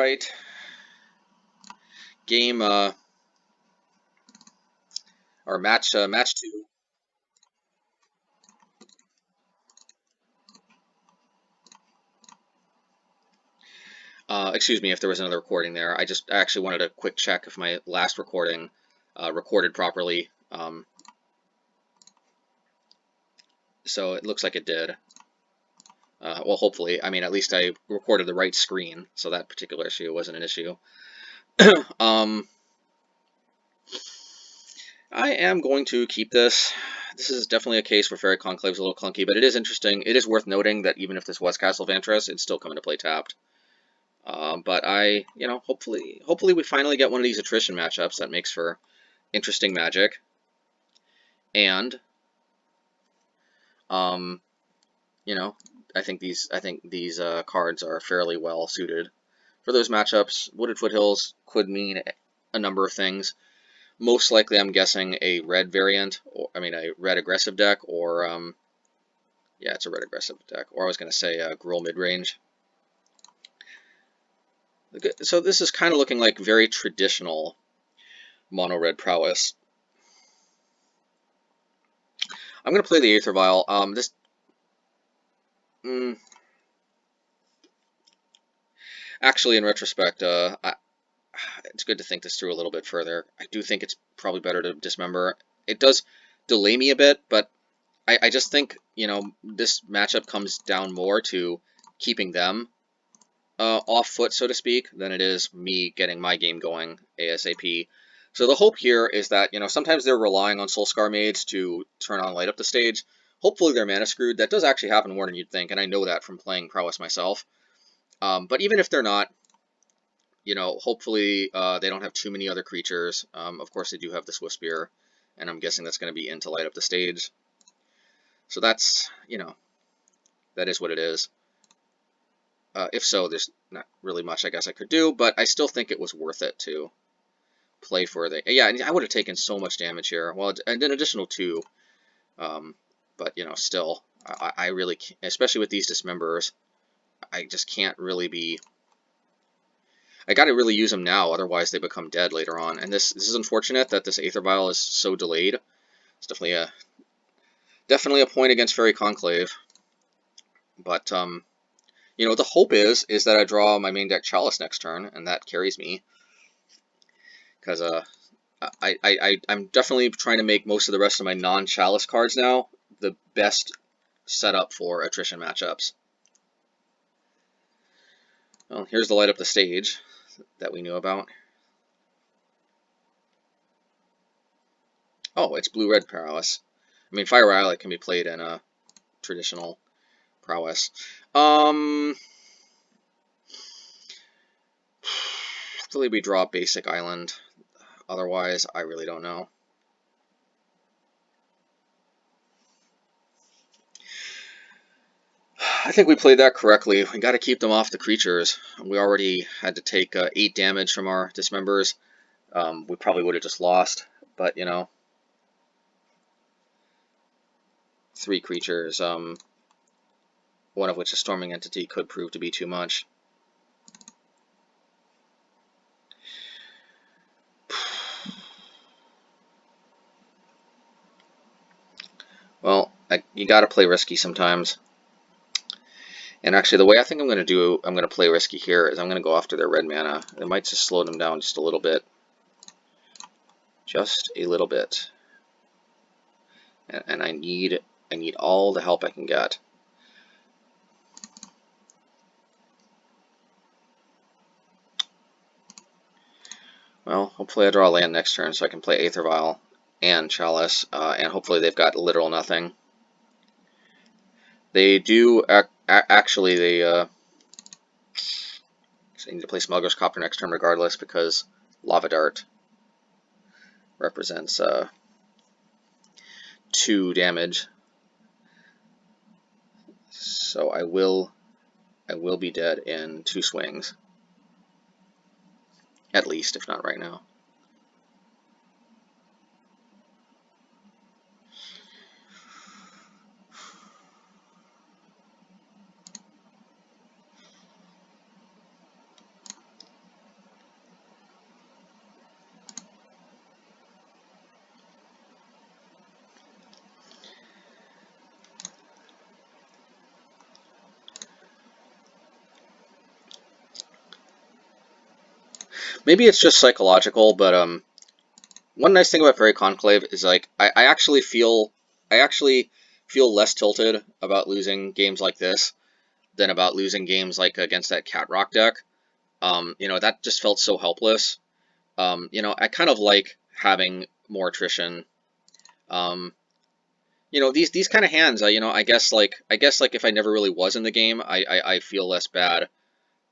right. Game or match 2. Excuse me if there was another recording there. I actually wanted a quick check if my last recording recorded properly. So it looks like it did. Well, hopefully. I mean, at least I recorded the right screen, so that particular issue wasn't an issue. I am going to keep this. This is definitely a case where Fairy Conclave is a little clunky, but it is interesting. It is worth noting that even if this was Castle Vantress, it's still coming to play tapped. But hopefully we finally get one of these attrition matchups that makes for interesting Magic. And, I think these cards are fairly well suited for those matchups. Wooded Foothills could mean a number of things. Most likely, I'm guessing a red variant, a red aggressive deck, or yeah, it's a red aggressive deck. Or I was going to say Gruul midrange. So this is kind of looking like very traditional mono red Prowess. I'm going to play the Aether Vial. Actually, in retrospect, it's good to think this through a little bit further. I do think it's probably better to dismember. It does delay me a bit, but I just think, this matchup comes down more to keeping them off foot, so to speak, than it is me getting my game going ASAP. So the hope here is that, sometimes they're relying on Soulscar Maids to turn on Light Up the Stage. Hopefully they're mana screwed. That does actually happen more than you'd think, and I know that from playing Prowess myself. But even if they're not, hopefully they don't have too many other creatures. Of course, they do have the Swiftspear, and I'm guessing that's going to be in to Light Up the Stage. So that's, that is what it is. If so, there's not really much I guess I could do, but I still think it was worth it to play for the... Yeah, I would have taken so much damage here. Well, and an additional 2. But, still, I really can't, especially with these dismembers, I just can't really be... I gotta really use them now, otherwise they become dead later on. And this is unfortunate that this Aether Vial is so delayed. It's definitely a point against Fairy Conclave. But, the hope is that I draw my main deck Chalice next turn, and that carries me. Because I'm definitely trying to make most of the rest of my non-Chalice cards now the best setup for attrition matchups. Well, here's the Light Up the Stage that we knew about. Oh, it's blue-red Prowess. I mean, Fire Islet can be played in a traditional Prowess. Hopefully we draw a basic island. Otherwise, I really don't know. I think we played that correctly. We got to keep them off the creatures. We already had to take 8 damage from our dismembers. We probably would have just lost, but 3 creatures, one of which a Storming Entity could prove to be too much. Well, you got to play risky sometimes. And actually, the way I think I'm going to play risky here is I'm going to go after their red mana. It might just slow them down just a little bit. Just a little bit. And I need all the help I can get. Well, hopefully I draw a land next turn so I can play Aether Vial and Chalice, and hopefully they've got literal nothing. They do actually. They need to play Smuggler's Copter next turn regardless because Lava Dart represents 2 damage. So I will be dead in 2 swings, at least, if not right now. maybe it's just psychological, but one nice thing about Fairy Conclave is like I actually feel less tilted about losing games like this than about losing games like against that Cat Rock deck. You know, that just felt so helpless. You know, I kind of like having more attrition. You know, these kind of hands, you know, I guess like if I never really was in the game, I feel less bad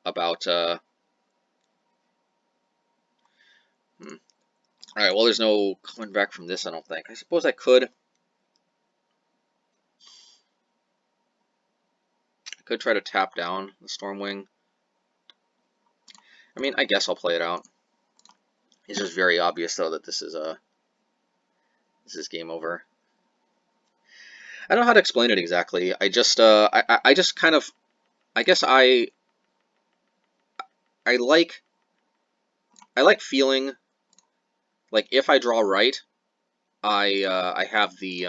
about. All right, well, there's no coming back from this, I don't think. I suppose I could. I could try to tap down the Stormwing. I mean, I guess I'll play it out. It's just very obvious, though, that this is game over. I don't know how to explain it exactly. I just I just kind of, I guess I like feeling like if I draw right, I have the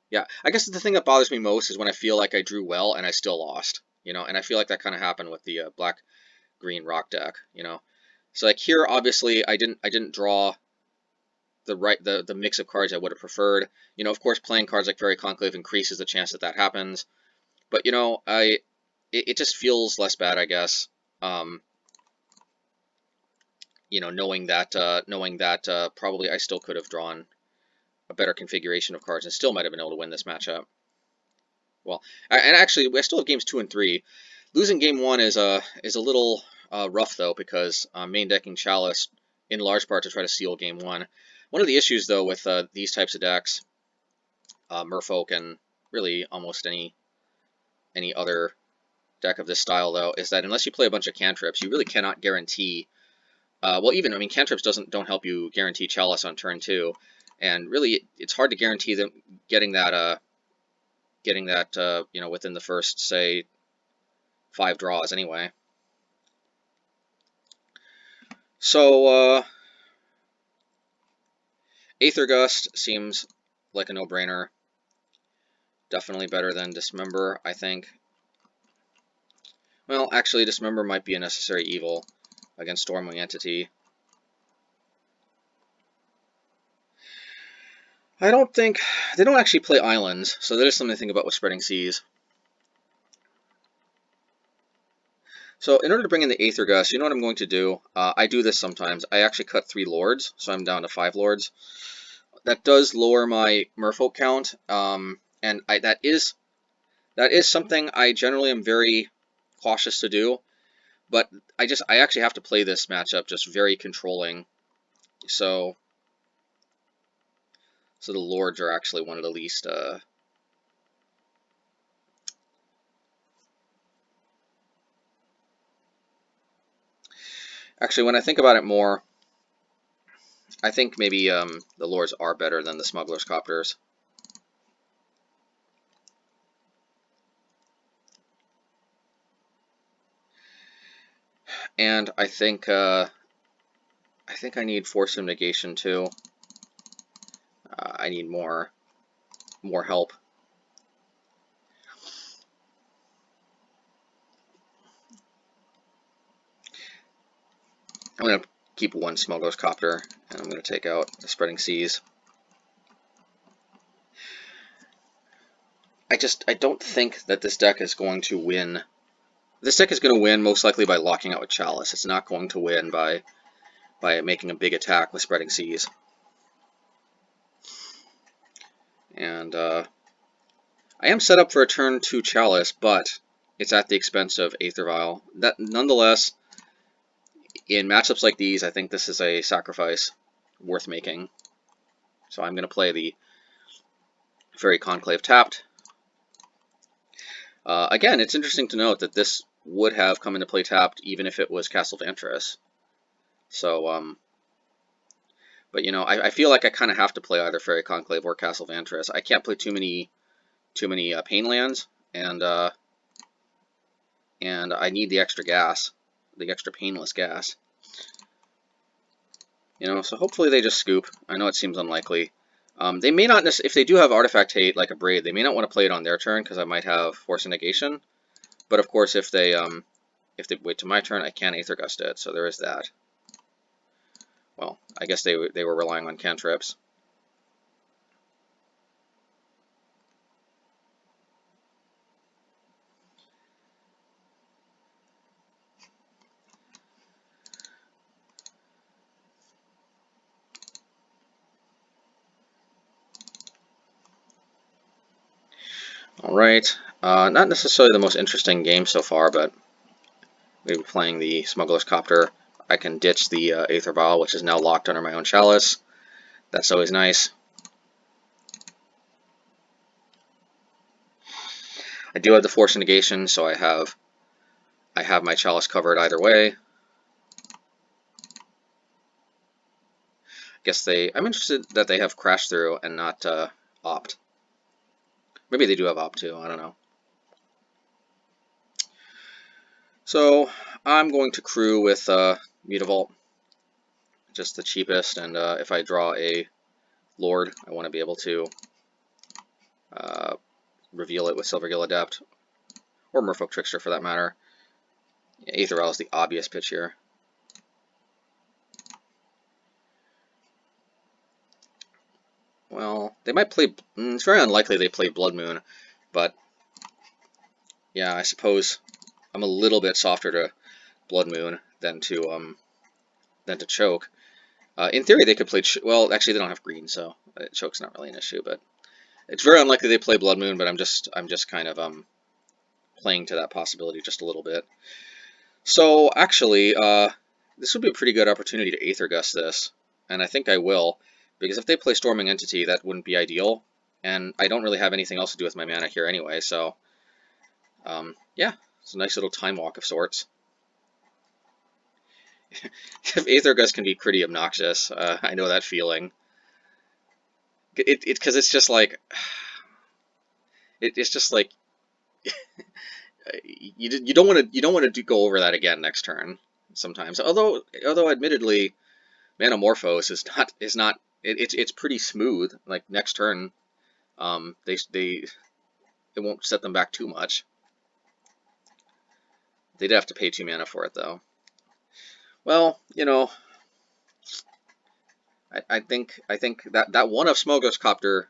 yeah. I guess the thing that bothers me most is when I feel like I drew well and I still lost. You know, and I feel like that kind of happened with the black green rock deck. You know, so like here, obviously, I didn't draw the mix of cards I would have preferred. You know, of course, playing cards like Fairy Conclave increases the chance that that happens. But you know, it just feels less bad, I guess. You know, knowing that probably I still could have drawn a better configuration of cards and still might have been able to win this matchup. Well, and actually, I still have games 2 and 3. Losing game 1 is a little rough though, because main decking Chalice in large part to try to seal game 1. One of the issues though with these types of decks, Merfolk and really almost any other deck of this style though, is that unless you play a bunch of cantrips, you really cannot guarantee. Well, even I mean, cantrips don't help you guarantee Chalice on turn 2, and really it's hard to guarantee them getting that you know, within the first, say, 5 draws anyway. So Aether Gust seems like a no-brainer. Definitely better than Dismember, I think. Well, actually, Dismember might be a necessary evil against Stormwing Entity. I don't think they don't actually play islands, so that is something to think about with Spreading Seas. So in order to bring in the Aether Gust, you know what I'm going to do? I do this sometimes. I actually cut 3 lords, so I'm down to 5 lords. That does lower my Merfolk count, and that is something I generally am very cautious to do. But I actually have to play this matchup just very controlling. So the lords are actually one of the least. Actually, when I think about it more, I think maybe the lords are better than the smugglers' copters. And I think I need Force of Negation too. I need more help. I'm going to keep 1 Smuggler's Copter, and I'm going to take out the Spreading Seas. I don't think that this deck is going to win. This deck is going to win most likely by locking out with Chalice. It's not going to win by making a big attack with Spreading Seas. And I am set up for a turn 2 Chalice, but it's at the expense of Aether Vial. That, nonetheless, in matchups like these, I think this is a sacrifice worth making. So I'm going to play the Fairy Conclave tapped. Again, it's interesting to note that this would have come into play tapped even if it was Castle Vantress. So, but you know, I feel like I kind of have to play either Fairy Conclave or Castle Vantress. I can't play too many pain lands, and I need the extra gas, the extra painless gas. You know, so hopefully they just scoop. I know it seems unlikely. They may not, if they do have Artifact Hate like a Braid, they may not want to play it on their turn because I might have Force of Negation. But of course, if they wait to my turn, I can Aether Gust it. So there is that. Well, I guess they were relying on cantrips. Alright, not necessarily the most interesting game so far, but we've been playing the Smuggler's Copter. I can ditch the Aether Vial, which is now locked under my own Chalice. That's always nice. I do have the Force Negation, so I have my Chalice covered either way. Guess I'm interested that they have Crash Through and not Opt. Maybe they do have Opt too, I don't know. So I'm going to crew with Mutavault, just the cheapest, and if I draw a Lord, I want to be able to reveal it with Silvergill Adept, or Merfolk Trickster for that matter. Yeah, Aether Vial is the obvious pitch here. Well, they might play... It's very unlikely they play Blood Moon, but yeah, I suppose I'm a little bit softer to Blood Moon than to Choke. In theory, they could play... well, actually, they don't have green, so Choke's not really an issue, but it's very unlikely they play Blood Moon, but I'm just kind of playing to that possibility just a little bit. So, actually, this would be a pretty good opportunity to Aether Gust this, and I think I will, because if they play Storming Entity, that wouldn't be ideal, and I don't really have anything else to do with my mana here anyway, so yeah, it's a nice little time walk of sorts. Aether Gust can be pretty obnoxious, I know that feeling. Because it's just like... it's just like... you don't want to go over that again next turn, sometimes. Although admittedly, Manamorphose is not it's pretty smooth. Like next turn, it won't set them back too much. They'd have to pay 2 mana for it though. Well, you know, I think that one of Smuggler's Copter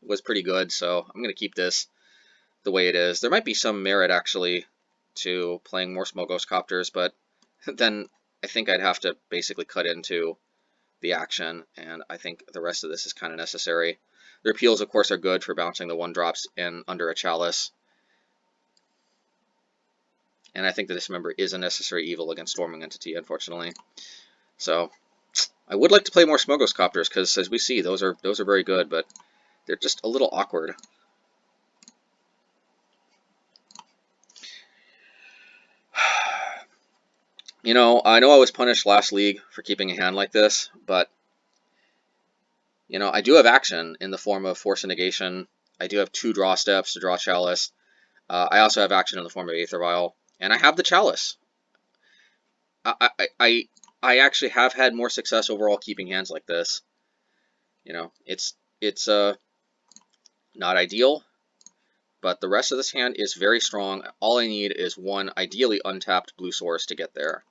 was pretty good, so I'm gonna keep this the way it is. There might be some merit actually to playing more Smuggler's Copters, but then I think I'd have to basically cut into the action, and I think the rest of this is kind of necessary. The repeals, of course, are good for bouncing the 1-drops in under a Chalice, and I think the Dismember is a necessary evil against Storming Entity, unfortunately. So I would like to play more Smuggler's Copters, because as we see, those are very good, but they're just a little awkward. You know I was punished last league for keeping a hand like this, but you know, I do have action in the form of Force and Negation. I do have 2 draw steps to draw Chalice. I also have action in the form of Aether Vial, and I have the Chalice. I actually have had more success overall keeping hands like this. You know, it's not ideal, but the rest of this hand is very strong. All I need is one ideally untapped blue source to get there.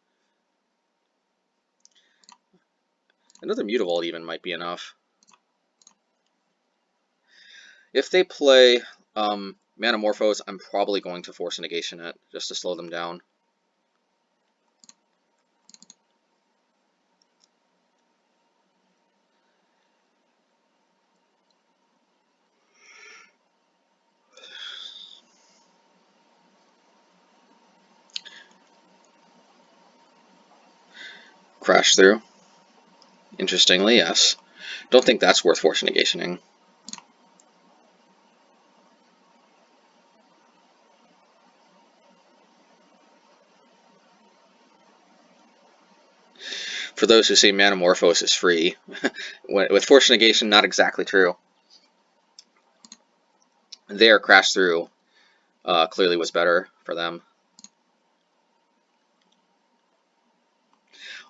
Another Mutavault even might be enough. If they play Manamorphose, I'm probably going to Force Negation it, just to slow them down. Crash through. Interestingly, yes. Don't think that's worth Force Negationing. For those who say Manamorphose is free, with Force Negation, not exactly true. There, Crash Through clearly was better for them.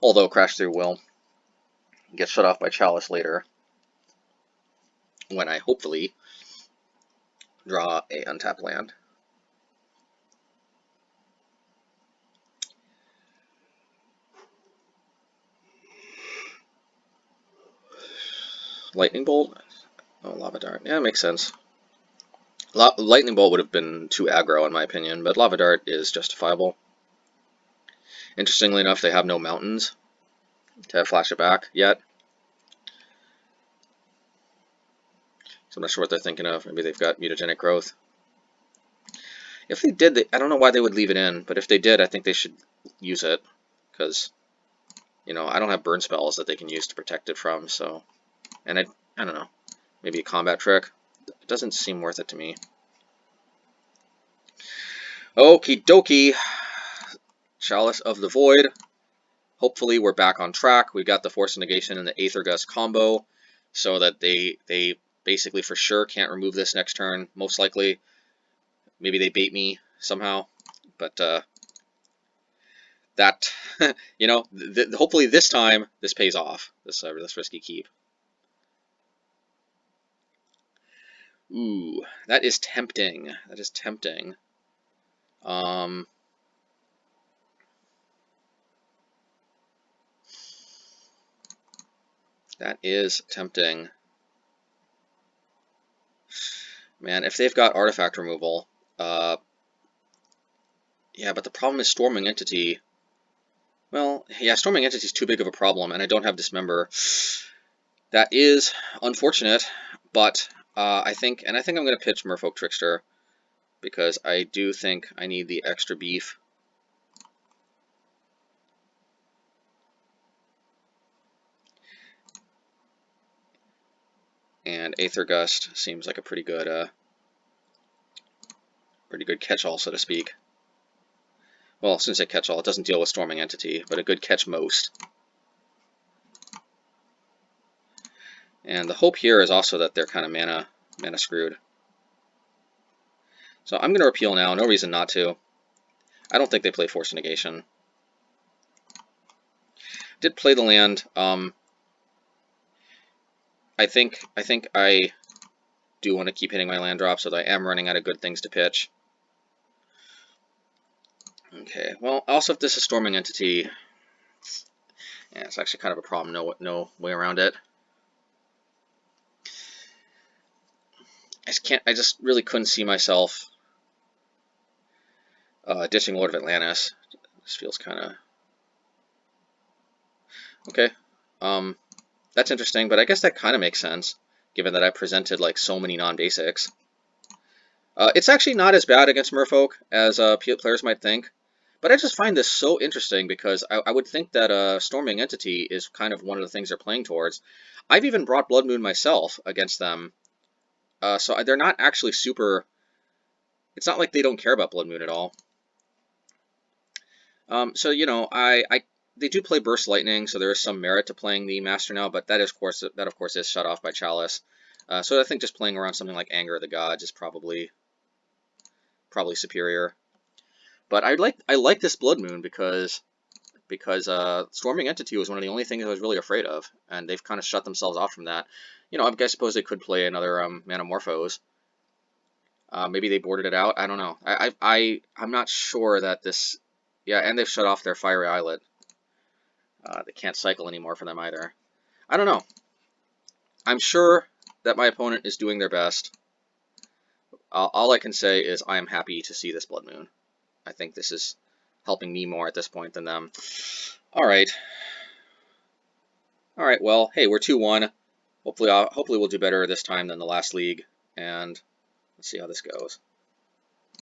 Although Crash Through will get shut off by Chalice later, when I hopefully draw a untapped land. Lightning Bolt? Oh, Lava Dart. Yeah, it makes sense. Lightning Bolt would have been too aggro in my opinion, but Lava Dart is justifiable. Interestingly enough, they have no mountains to flash it back yet. So I'm not sure what they're thinking of. Maybe they've got mutagenic growth. If they did, I don't know why they would leave it in, but if they did, I think they should use it. Because, you know, I don't have burn spells that they can use to protect it from, so... And I don't know. Maybe a combat trick. It doesn't seem worth it to me. Okie dokie. Chalice of the Void. Hopefully we're back on track. We've got the Force of Negation and the Aether Gust combo, so that they basically for sure can't remove this next turn, most likely. Maybe they bait me somehow, but that, you know, hopefully this time this pays off, this risky keep. Ooh, that is tempting. That is tempting. That is tempting. Man, if they've got artifact removal, yeah, but the problem is Storming Entity. Well, yeah, Storming Entity is too big of a problem, and I don't have Dismember. That is unfortunate, but I think I'm going to pitch Merfolk Trickster, because I do think I need the extra beef. And Aether Gust seems like a pretty good catch-all, so to speak. Well, since I catch-all, it doesn't deal with Storming Entity, but a good catch most. And the hope here is also that they're kind of mana screwed. So I'm going to repeal now. No reason not to. I don't think they play Force Negation. Did play the land. I think I do want to keep hitting my land drop, so that I am running out of good things to pitch. Okay. Well, also if this is Storming Entity, yeah, it's actually kind of a problem. No way around it. I just really couldn't see myself ditching Lord of Atlantis. This feels kind of okay. That's interesting, but I guess that kind of makes sense, given that I presented like so many non-basics. It's actually not as bad against Merfolk as players might think, but I just find this so interesting because I would think that Storming Entity is kind of one of the things they're playing towards. I've even brought Blood Moon myself against them, so they're not actually super... It's not like they don't care about Blood Moon at all. So, you know, they do play Burst Lightning, so there is some merit to playing the Master now, but that of course is shut off by Chalice. So I think just playing around something like Anger of the Gods is probably superior. But I like this Blood Moon because Storming Entity was one of the only things I was really afraid of, and they've kind of shut themselves off from that. You know, I suppose they could play another Manamorphose. Maybe they boarded it out. I don't know. I'm not sure that this... Yeah, and they've shut off their Fiery Islet. They can't cycle anymore for them either. I don't know. I'm sure that my opponent is doing their best. All I can say is I am happy to see this Blood Moon. I think this is helping me more at this point than them. All right. All right. Well, hey, we're 2-1. Hopefully we'll do better this time than the last league, and let's see how this goes.